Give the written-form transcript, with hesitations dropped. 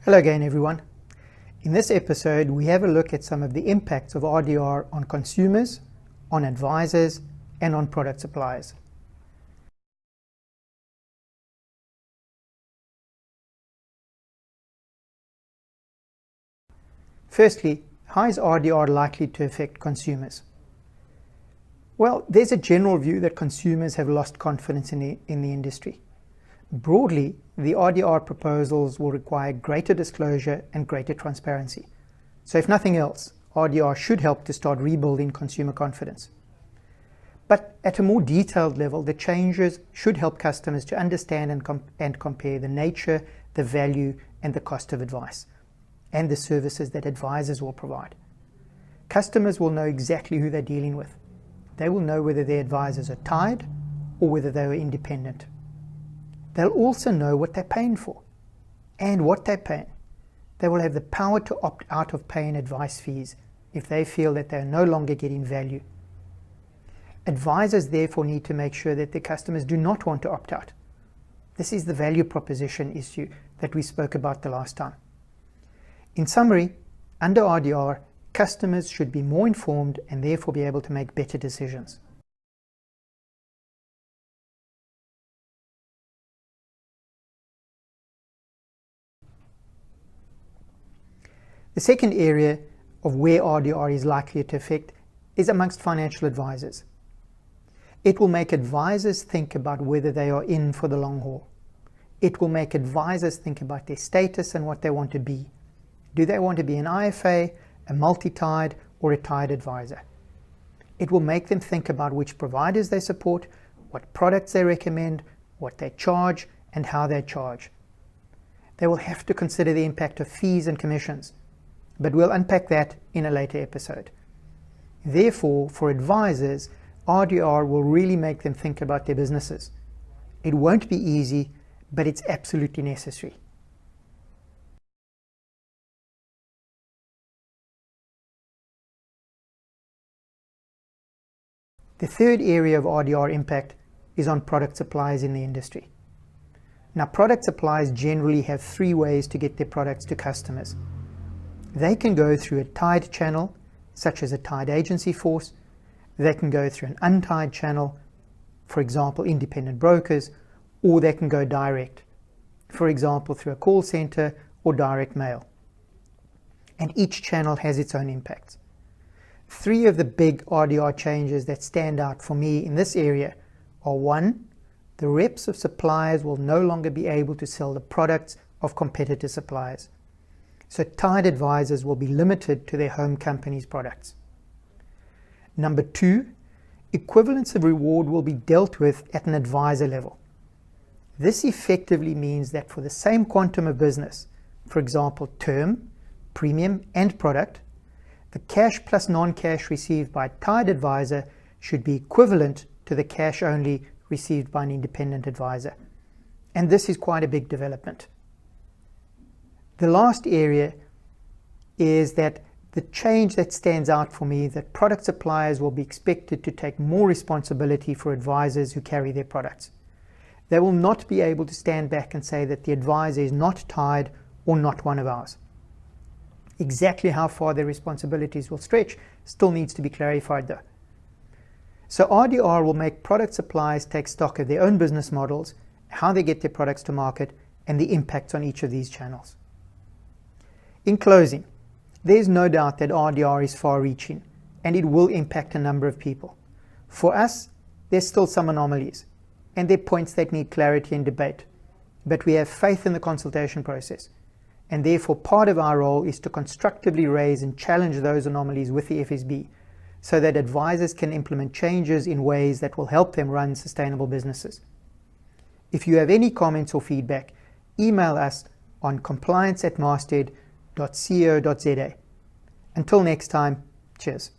Hello again, everyone. In this episode, we have a look at some of the impacts of RDR on consumers, on advisors, and on product suppliers. Firstly, how is RDR likely to affect consumers? Well, there's a general view that consumers have lost confidence in the industry. Broadly, the RDR proposals will require greater disclosure and greater transparency. So if nothing else, RDR should help to start rebuilding consumer confidence. But at a more detailed level, the changes should help customers to understand and compare the nature, the value, and the cost of advice, and the services that advisors will provide. Customers will know exactly who they're dealing with. They will know whether their advisors are tied or whether they are independent. They'll also know what they're paying for and what they're paying. They will have the power to opt out of paying advice fees if they feel that they're no longer getting value. Advisors therefore need to make sure that their customers do not want to opt out. This is the value proposition issue that we spoke about the last time. In summary, under RDR, customers should be more informed and therefore be able to make better decisions. The second area of where RDR is likely to affect is amongst financial advisors. It will make advisors think about whether they are in for the long haul. It will make advisors think about their status and what they want to be. Do they want to be an IFA, a multi-tied, or a tied advisor? It will make them think about which providers they support, what products they recommend, what they charge, and how they charge. They will have to consider the impact of fees and commissions, but we'll unpack that in a later episode. Therefore, for advisors, RDR will really make them think about their businesses. It won't be easy, but it's absolutely necessary. The third area of RDR impact is on product suppliers in the industry. Now, product suppliers generally have three ways to get their products to customers. They can go through a tied channel, such as a tied agency force. They can go through an untied channel, for example, independent brokers, or they can go direct, for example, through a call center or direct mail. And each channel has its own impacts. Three of the big RDR changes that stand out for me in this area are: one, the reps of suppliers will no longer be able to sell the products of competitor suppliers. So tied advisors will be limited to their home company's products. Number two, equivalence of reward will be dealt with at an advisor level. This effectively means that for the same quantum of business, for example, term, premium, and product, the cash plus non-cash received by a tied advisor should be equivalent to the cash only received by an independent advisor. And this is quite a big development. The last area is that the change that stands out for me, that product suppliers will be expected to take more responsibility for advisors who carry their products. They will not be able to stand back and say that the advisor is not tied or not one of ours. Exactly how far their responsibilities will stretch still needs to be clarified though. So RDR will make product suppliers take stock of their own business models, how they get their products to market, and the impacts on each of these channels. In closing, there's no doubt that RDR is far-reaching and it will impact a number of people. For us, there's still some anomalies and there are points that need clarity and debate, but we have faith in the consultation process, and therefore part of our role is to constructively raise and challenge those anomalies with the FSB so that advisors can implement changes in ways that will help them run sustainable businesses. If you have any comments or feedback, email us on compliance@masthead.co.za. Until next time, cheers.